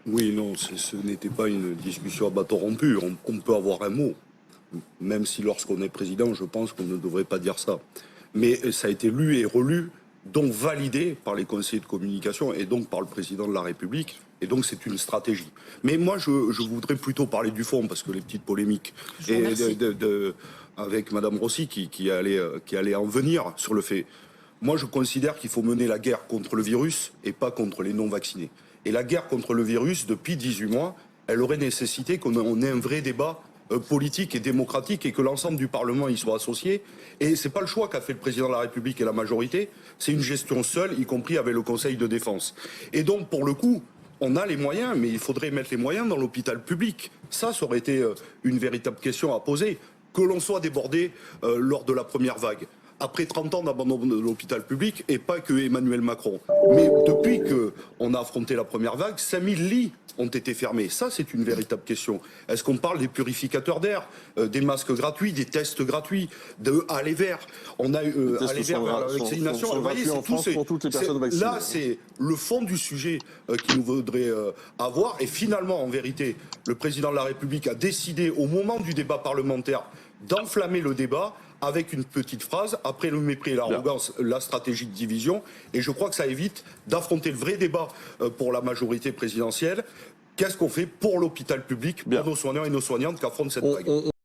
Oui, non, ce n'était pas une discussion à bâton rompu. On peut avoir un mot, même si lorsqu'on est président, je pense qu'on ne devrait pas dire ça. Mais ça a été lu et relu, donc validé par les conseillers de communication et donc par le président de la République. Et donc c'est une stratégie. Mais moi, je voudrais plutôt parler du fond, parce que les petites polémiques Je vous remercie. avec Madame Rossi qui allait en venir sur le fait. Moi, je considère qu'il faut mener la guerre contre le virus et pas contre les non-vaccinés. Et la guerre contre le virus, depuis 18 mois, elle aurait nécessité qu'on ait un vrai débat politique et démocratique et que l'ensemble du Parlement y soit associé. Et c'est pas le choix qu'a fait le président de la République et la majorité, c'est une gestion seule, y compris avec le Conseil de défense. Et donc, pour le coup, on a les moyens, mais il faudrait mettre les moyens dans l'hôpital public. Ça aurait été une véritable question à poser. Que l'on soit débordé lors de la première vague, après 30 ans d'abandon de l'hôpital public, et pas que Emmanuel Macron. Mais depuis qu'on a affronté la première vague, 5000 lits ont été fermés. Ça, c'est une véritable question. Est-ce qu'on parle des purificateurs d'air, des masques gratuits, des tests gratuits, de aller vers? On a aller vers la vaccination. Vous voyez, c'est tout. Pour toutes les personnes vaccinées. Là, c'est le fond du sujet qu'il nous faudrait avoir. Et finalement, en vérité, le président de la République a décidé, au moment du débat parlementaire, d'enflammer le débat avec une petite phrase, après le mépris et l'arrogance, la stratégie de division. Et je crois que ça évite d'affronter le vrai débat pour la majorité présidentielle. Qu'est-ce qu'on fait pour l'hôpital public, pour nos soignants et nos soignantes qui affrontent cette vague?